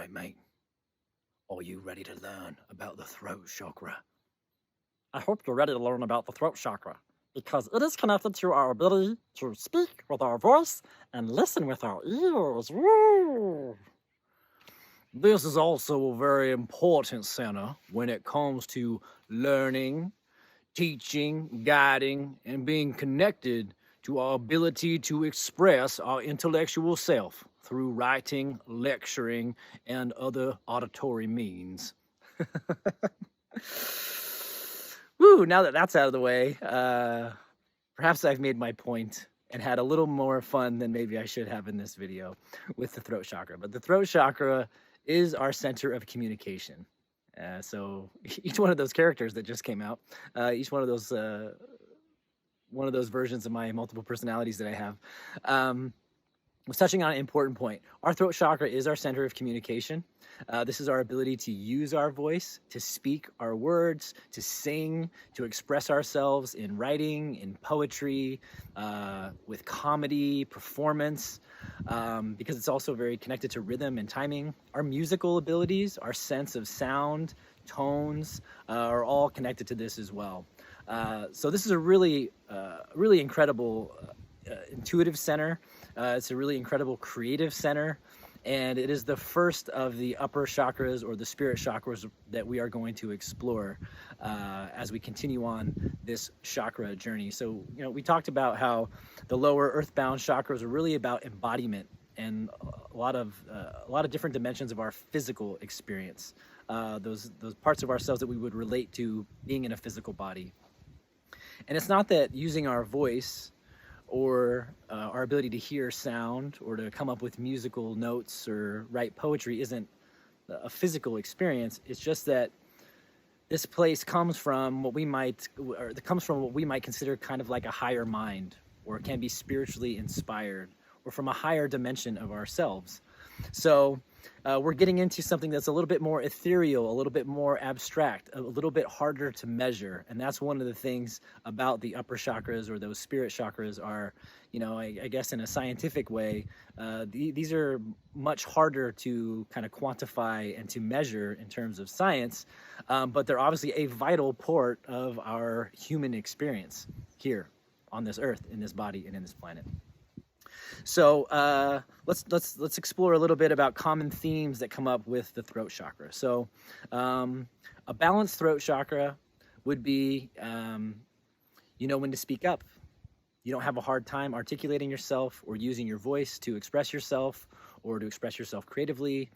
right, mate. Are you ready to learn about the throat chakra? I hope you're ready to learn about the throat chakra because it is connected to our ability to speak with our voice and listen with our ears. Woo! This is also a very important center when it comes to learning, teaching, guiding, and being connected to our ability to express our intellectual self through writing, lecturing, and other auditory means. Woo, now that that's out of the way, perhaps I've made my point and had a little more fun than maybe I should have in this video with the throat chakra. But the throat chakra is our center of communication. So each one of those characters that just came out, each one of those versions of my multiple personalities that I have, was touching on an important point. Our throat chakra is our center of communication. This is our ability to use our voice, to speak our words, to sing, to express ourselves in writing, in poetry, with comedy, performance, because it's also very connected to rhythm and timing. Our musical abilities, our sense of sound, tones, are all connected to this as well. So this is a really incredible intuitive center. It's a really incredible creative center, and it is the first of the upper chakras or the spirit chakras that we are going to explore as we continue on this chakra journey. So, we talked about how the lower earthbound chakras are really about embodiment and a lot of different dimensions of our physical experience. Those parts of ourselves that we would relate to being in a physical body. And it's not that using our voice or our ability to hear sound or to come up with musical notes or write poetry isn't a physical experience. It's just that this place comes from what we might consider kind of like a higher mind, or it can be spiritually inspired, or from a higher dimension of ourselves. So we're getting into something that's a little bit more ethereal, a little bit more abstract, a little bit harder to measure. And that's one of the things about the upper chakras, or those spirit chakras, are, I guess in a scientific way, these are much harder to kind of quantify and to measure in terms of science, but they're obviously a vital part of our human experience here on this earth, in this body, and in this planet. So let's explore a little bit about common themes that come up with the throat chakra. So a balanced throat chakra would be, when to speak up. You don't have a hard time articulating yourself or using your voice to express yourself or to express yourself creatively.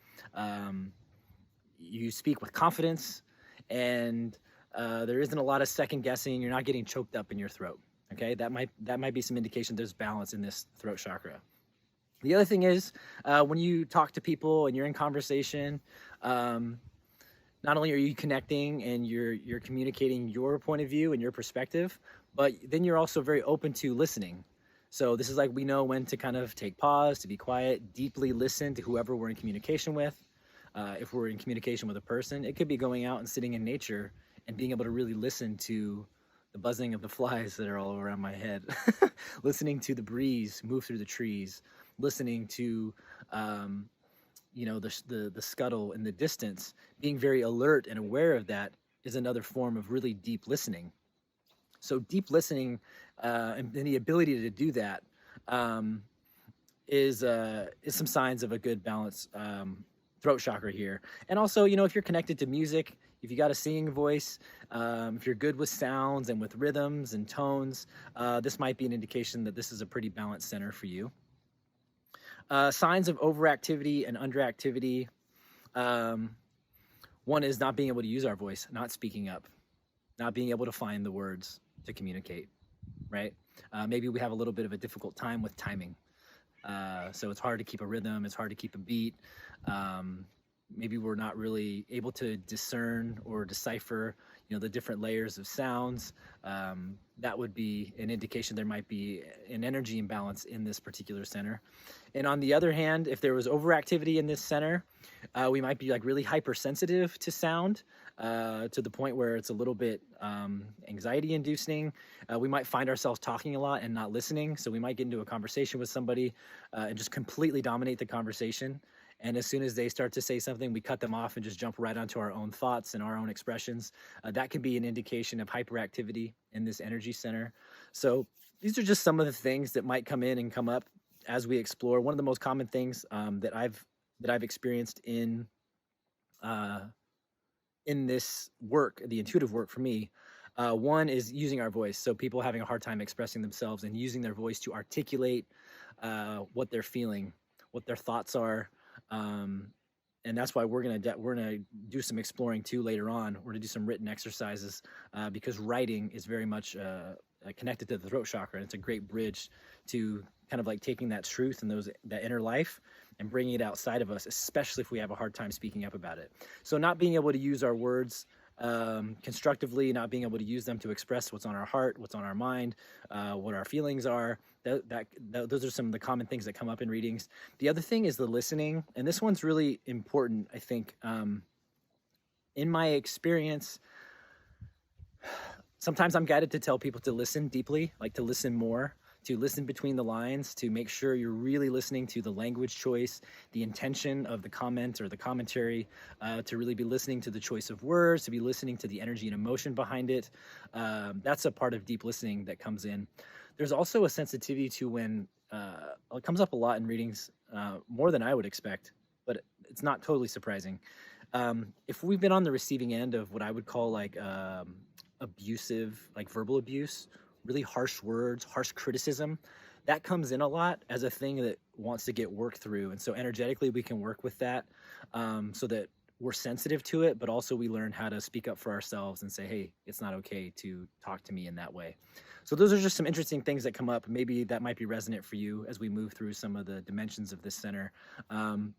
You speak with confidence, and there isn't a lot of second guessing. You're not getting choked up in your throat. Okay, that might be some indication there's balance in this throat chakra. The other thing is, when you talk to people and you're in conversation, not only are you connecting and you're communicating your point of view and your perspective, but then you're also very open to listening. So this is like, we know when to kind of take pause, to be quiet, deeply listen to whoever we're in communication with. If we're in communication with a person, it could be going out and sitting in nature and being able to really listen to the buzzing of the flies that are all around my head, listening to the breeze move through the trees, listening to, the scuttle in the distance. Being very alert and aware of that is another form of really deep listening. So deep listening and the ability to do that is some signs of a good balanced throat chakra here. And also, if you're connected to music, if you got a singing voice, if you're good with sounds and with rhythms and tones, this might be an indication that this is a pretty balanced center for you. Signs of overactivity and underactivity. One is not being able to use our voice, not speaking up, not being able to find the words to communicate, right? Maybe we have a little bit of a difficult time with timing. So it's hard to keep a rhythm, it's hard to keep a beat. Maybe we're not really able to discern or decipher, the different layers of sounds. That would be an indication there might be an energy imbalance in this particular center. And on the other hand, if there was overactivity in this center, we might be like really hypersensitive to sound, to the point where it's a little bit anxiety inducing. We might find ourselves talking a lot and not listening. So we might get into a conversation with somebody and just completely dominate the conversation And as soon as they start to say something, we cut them off and just jump right onto our own thoughts and our own expressions. That can be an indication of hyperactivity in this energy center. So these are just some of the things that might come in and come up as we explore. One of the most common things that I've experienced in this work, the intuitive work for me, one is using our voice. So people having a hard time expressing themselves and using their voice to articulate what they're feeling, what their thoughts are. And that's why we're gonna do some exploring too later on. We're gonna do some written exercises because writing is very much connected to the throat chakra, and it's a great bridge to kind of like taking that truth and that inner life and bringing it outside of us, especially if we have a hard time speaking up about it. So not being able to use our words constructively, not being able to use them to express what's on our heart, what's on our mind, what our feelings are. Those are some of the common things that come up in readings. The other thing is the listening, and this one's really important, I think. In my experience, sometimes I'm guided to tell people to listen deeply, like to listen more, to listen between the lines, to make sure you're really listening to the language choice, the intention of the comment or the commentary, to really be listening to the choice of words, to be listening to the energy and emotion behind it. That's a part of deep listening that comes in. There's also a sensitivity to when, it comes up a lot in readings, more than I would expect, but it's not totally surprising. If we've been on the receiving end of what I would call like abusive, like verbal abuse, really harsh words, harsh criticism, that comes in a lot as a thing that wants to get worked through. And so energetically we can work with that so that we're sensitive to it, but also we learn how to speak up for ourselves and say, hey, it's not okay to talk to me in that way. So those are just some interesting things that come up. Maybe that might be resonant for you as we move through some of the dimensions of this center. You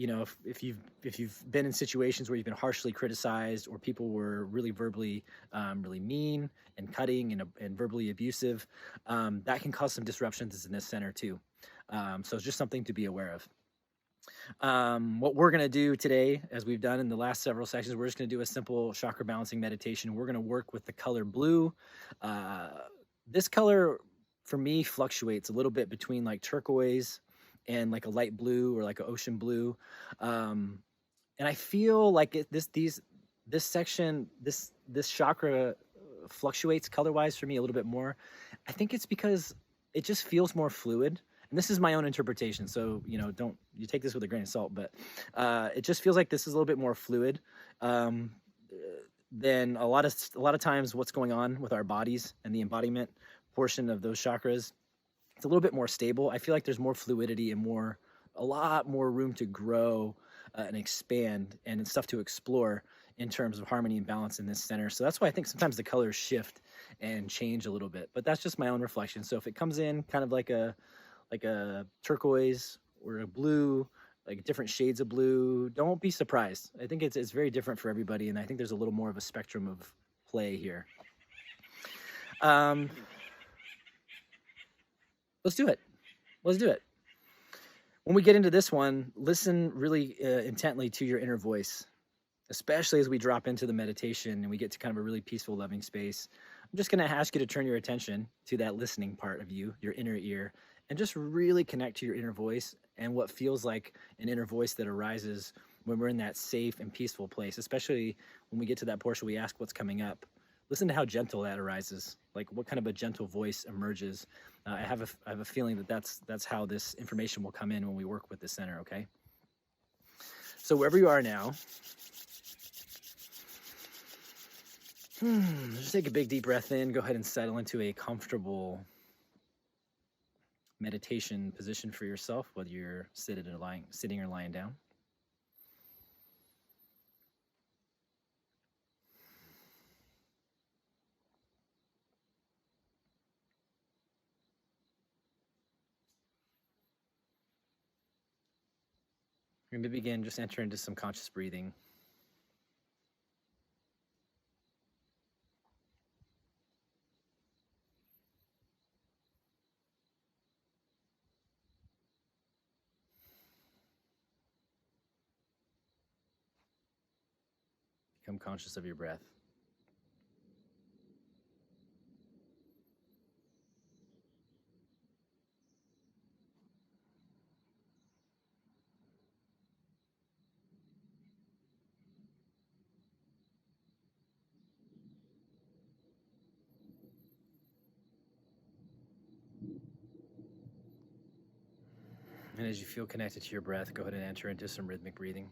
know, if you've been in situations where you've been harshly criticized, or people were really verbally really mean and cutting and verbally abusive, that can cause some disruptions in this center too. So it's just something to be aware of. What we're going to do today, as we've done in the last several sections, we're just going to do a simple chakra balancing meditation. We're going to work with the color blue. This color for me fluctuates a little bit between like turquoise and like a light blue or like an ocean blue. And I feel like this chakra fluctuates color-wise for me a little bit more. I think it's because it just feels more fluid. And this is my own interpretation, so don't you take this with a grain of salt, but it just feels like this is a little bit more fluid than a lot of times what's going on with our bodies and the embodiment portion of those chakras. It's a little bit more stable. I feel like there's more fluidity and a lot more room to grow and expand and stuff to explore in terms of harmony and balance in this center. So that's why I think sometimes the colors shift and change a little bit, but that's just my own reflection. So if it comes in kind of like a turquoise or a blue, like different shades of blue, don't be surprised. I think it's very different for everybody, and I think there's a little more of a spectrum of play here. Let's do it. When we get into this one, listen really intently to your inner voice, especially as we drop into the meditation and we get to kind of a really peaceful, loving space. I'm just going to ask you to turn your attention to that listening part of you, your inner ear, and just really connect to your inner voice and what feels like an inner voice that arises when we're in that safe and peaceful place, especially when we get to that portion we ask what's coming up. Listen to how gentle that arises, like what kind of a gentle voice emerges. I have a feeling that that's how this information will come in when we work with the center, okay? So wherever you are now, just take a big deep breath in. Go ahead and settle into a comfortable meditation position for yourself, whether you're sitting or lying down. We're going to begin, just enter into some conscious breathing. Become conscious of your breath. And as you feel connected to your breath, go ahead and enter into some rhythmic breathing.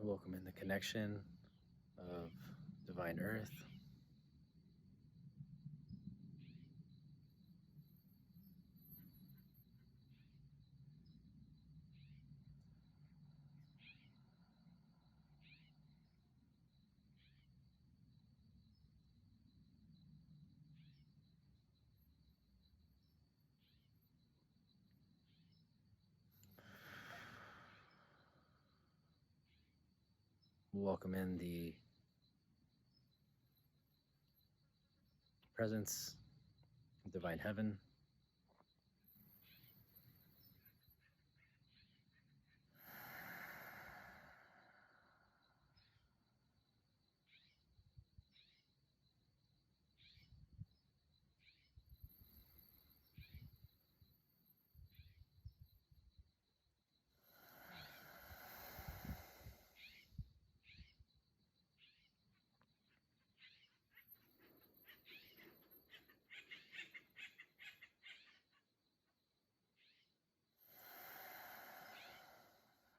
And welcome in the connection of divine earth. Welcome in the presence of divine heaven.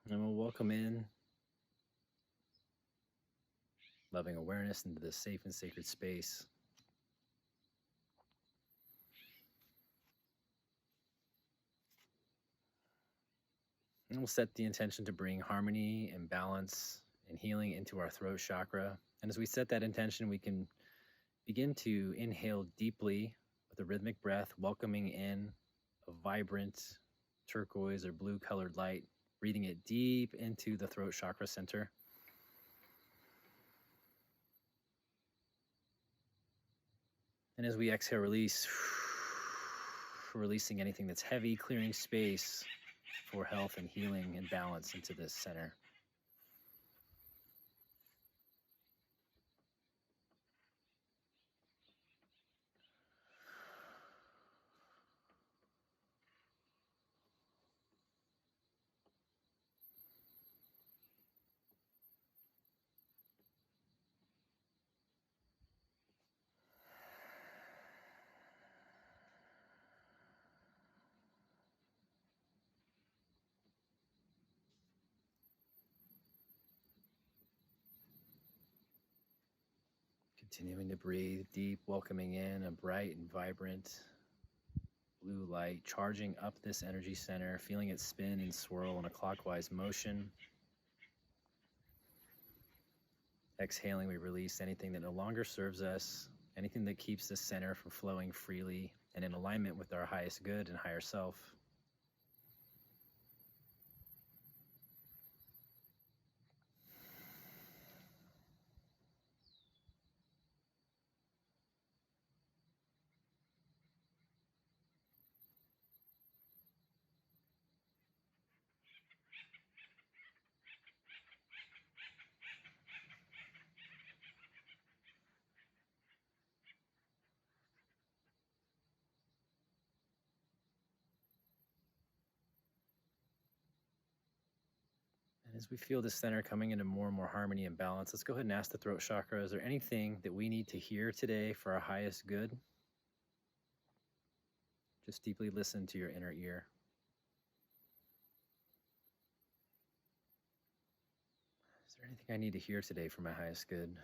And we'll welcome in loving awareness into this safe and sacred space. And we'll set the intention to bring harmony and balance and healing into our throat chakra. And as we set that intention, we can begin to inhale deeply with a rhythmic breath, welcoming in a vibrant turquoise or blue colored light, breathing it deep into the throat chakra center. And as we exhale, release, releasing anything that's heavy, clearing space for health and healing and balance into this center. Continuing to breathe deep, welcoming in a bright and vibrant blue light, charging up this energy center, feeling it spin and swirl in a clockwise motion. Exhaling, we release anything that no longer serves us, anything that keeps the center from flowing freely and in alignment with our highest good and higher self. And as we feel the center coming into more and more harmony and balance, let's go ahead and ask the throat chakra, is there anything that we need to hear today for our highest good? Just deeply listen to your inner ear. Is there anything I need to hear today for my highest good?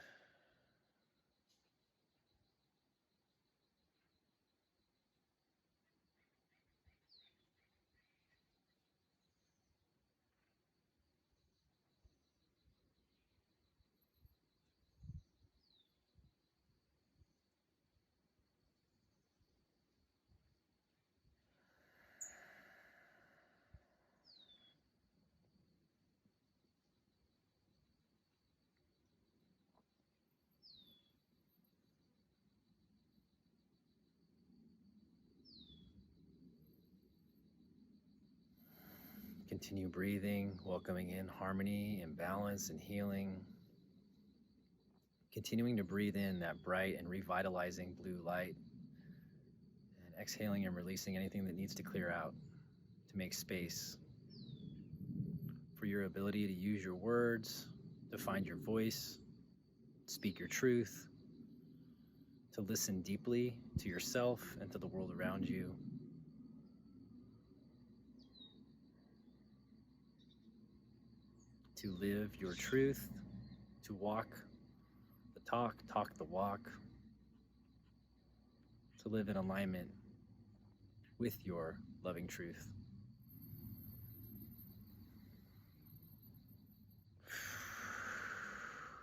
Continue breathing, welcoming in harmony and balance and healing. Continuing to breathe in that bright and revitalizing blue light, and exhaling and releasing anything that needs to clear out to make space for your ability to use your words, to find your voice, speak your truth, to listen deeply to yourself and to the world around you. To live your truth, to walk the talk, talk the walk, to live in alignment with your loving truth.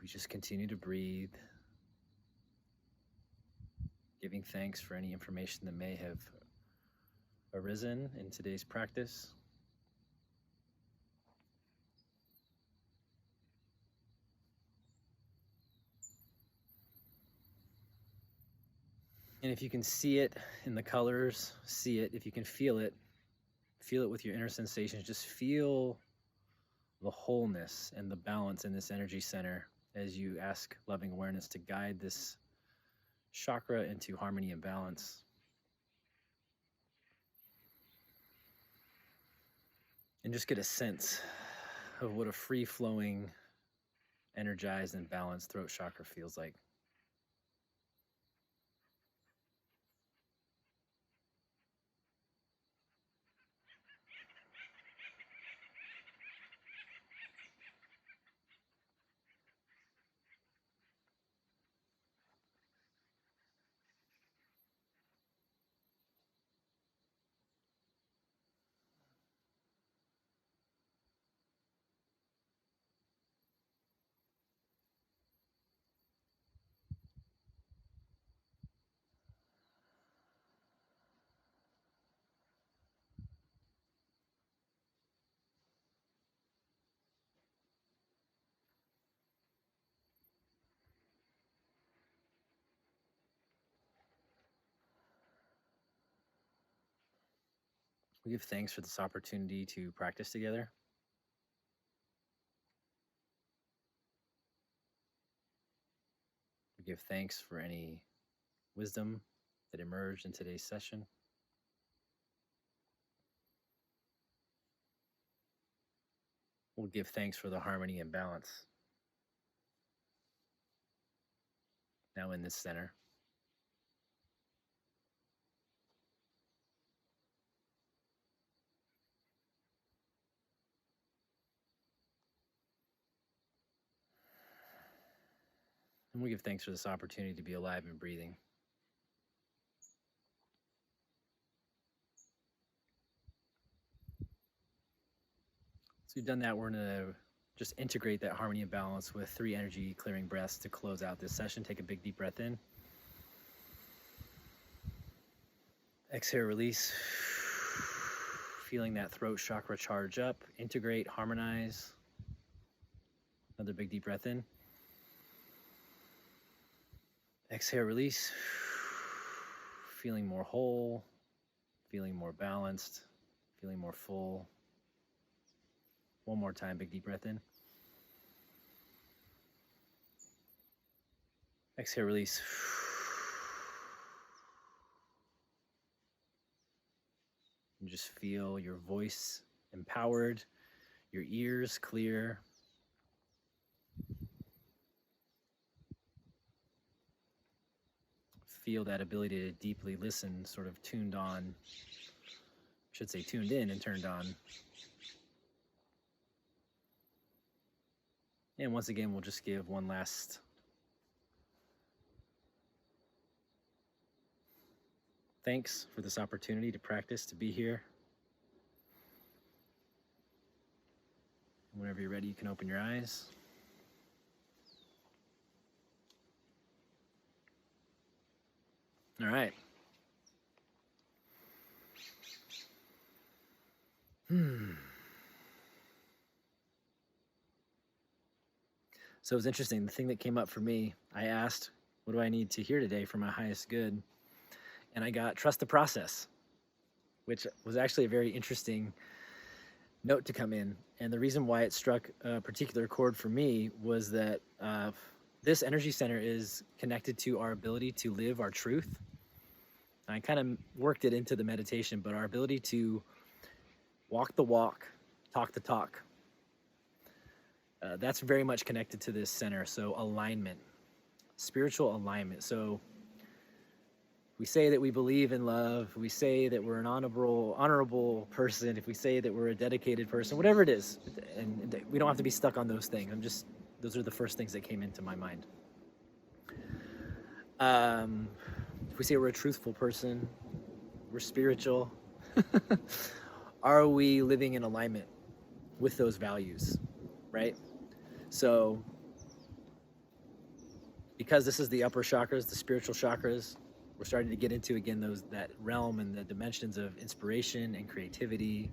We just continue to breathe, giving thanks for any information that may have arisen in today's practice. And if you can see it in the colors, see it. If you can feel it with your inner sensations. Just feel the wholeness and the balance in this energy center as you ask loving awareness to guide this chakra into harmony and balance. And just get a sense of what a free-flowing, energized, and balanced throat chakra feels like. We give thanks for this opportunity to practice together. We give thanks for any wisdom that emerged in today's session. We'll give thanks for the harmony and balance now in this center. And we give thanks for this opportunity to be alive and breathing. So we've done that. We're going to just integrate that harmony and balance with 3 energy clearing breaths to close out this session. Take a big deep breath in. Exhale, release. Feeling that throat chakra charge up. Integrate, harmonize. Another big deep breath in. Exhale, release. Feeling more whole, feeling more balanced, feeling more full. One more time, big deep breath in. Exhale, release. And just feel your voice empowered, your ears clear. Feel that ability to deeply listen, sort of tuned on, should say tuned in and turned on. And once again, we'll just give one last thanks for this opportunity to practice, to be here. Whenever you're ready, you can open your eyes. All right. So it was interesting. The thing that came up for me, I asked, what do I need to hear today for my highest good? And I got trust the process, which was actually a very interesting note to come in. And the reason why it struck a particular chord for me was that this energy center is connected to our ability to live our truth. I kind of worked it into the meditation, but our ability to walk the walk, talk the talk. That's very much connected to this center. So alignment, spiritual alignment. So we say that we believe in love. We say that we're an honorable person. If we say that we're a dedicated person, whatever it is, and we don't have to be stuck on those things. Those are the first things that came into my mind. If we say we're a truthful person, we're spiritual, are we living in alignment with those values, right? So, because this is the upper chakras, the spiritual chakras, we're starting to get into, again, that realm and the dimensions of inspiration and creativity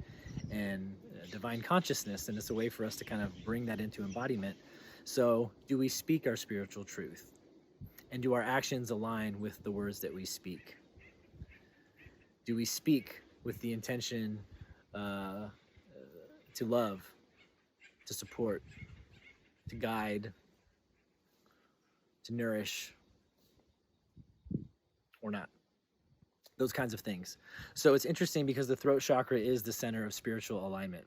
and divine consciousness, and it's a way for us to kind of bring that into embodiment. So, do we speak our spiritual truth? And do our actions align with the words that we speak? Do we speak with the intention to love, to support, to guide, to nourish, or not? Those kinds of things. So it's interesting because the throat chakra is the center of spiritual alignment.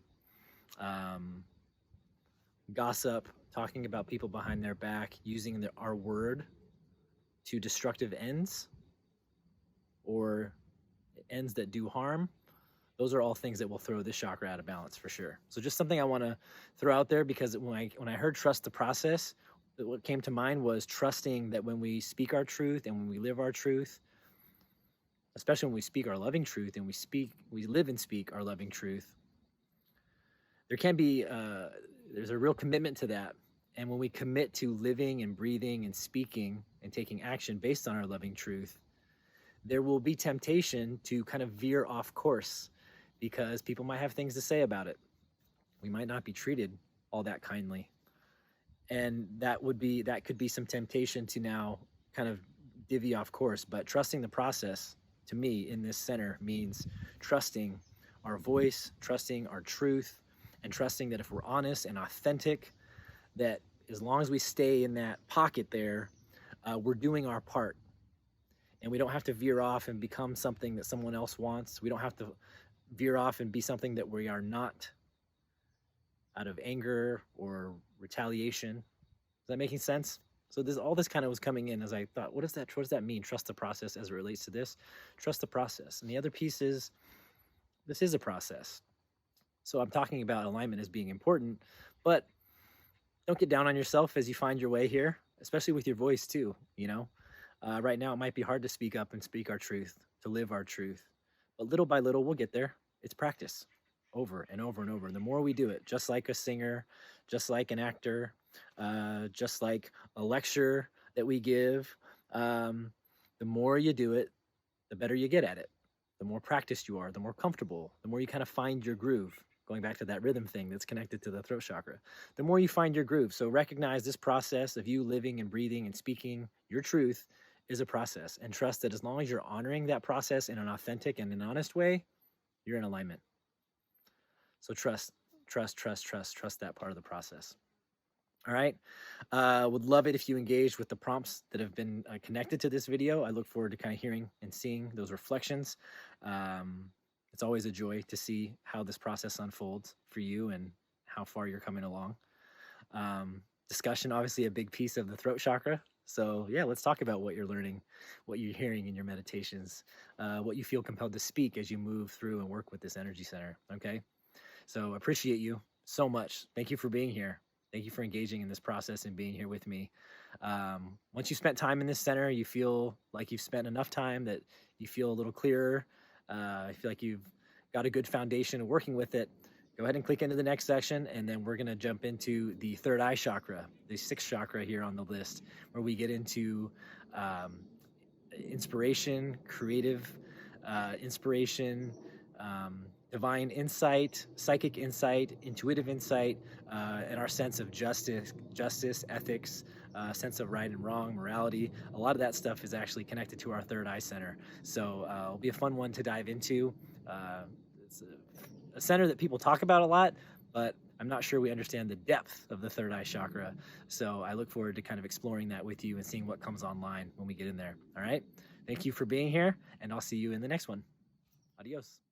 Gossip, talking about people behind their back, using our word to destructive ends or ends that do harm, those are all things that will throw this chakra out of balance for sure. So just something I want to throw out there, because when I heard trust the process, what came to mind was trusting that when we speak our truth and when we live our truth, especially when we speak our loving truth and we live and speak our loving truth, there can be there's a real commitment to that. And when we commit to living and breathing and speaking and taking action based on our loving truth, there will be temptation to kind of veer off course, because people might have things to say about it. We might not be treated all that kindly. And that could be some temptation to now kind of divvy off course. But trusting the process, to me, in this center means trusting our voice, trusting our truth, and trusting that if we're honest and authentic, that as long as we stay in that pocket there, we're doing our part. And we don't have to veer off and become something that someone else wants. We don't have to veer off and be something that we are not, out of anger or retaliation. Is that making sense? So all this kind of was coming in as I thought, what does that mean? Trust the process as it relates to this. Trust the process. And the other piece is, this is a process. So I'm talking about alignment as being important, but don't get down on yourself as you find your way here, especially with your voice too, Right now it might be hard to speak up and speak our truth, to live our truth. But little by little, we'll get there. It's practice, over and over and over. And the more we do it, just like a singer, just like an actor, just like a lecture that we give, the more you do it, the better you get at it. The more practiced you are, the more comfortable, the more you kind of find your groove. Going back to that rhythm thing that's connected to the throat chakra, the more you find your groove. So recognize this process of you living and breathing and speaking your truth is a process, and trust that as long as you're honoring that process in an authentic and an honest way, you're in alignment. So trust that part of the process. All right. Would love it if you engaged with the prompts that have been connected to this video. I look forward to kind of hearing and seeing those reflections. It's always a joy to see how this process unfolds for you and how far you're coming along. Discussion, obviously a big piece of the throat chakra. So yeah, let's talk about what you're learning, what you're hearing in your meditations, what you feel compelled to speak as you move through and work with this energy center. Okay. So appreciate you so much. Thank you for being here. Thank you for engaging in this process and being here with me. Once you spent time in this center, you feel like you've spent enough time that you feel a little clearer. I feel like you've got a good foundation of working with it. Go ahead and click into the next section, and then we're going to jump into the third eye chakra, the sixth chakra here on the list, where we get into inspiration, creative inspiration, divine insight, psychic insight, intuitive insight, and our sense of justice, ethics, sense of right and wrong, morality. A lot of that stuff is actually connected to our third eye center. So it'll be a fun one to dive into. It's a center that people talk about a lot, but I'm not sure we understand the depth of the third eye chakra. So I look forward to kind of exploring that with you and seeing what comes online when we get in there. All right. Thank you for being here, and I'll see you in the next one. Adios.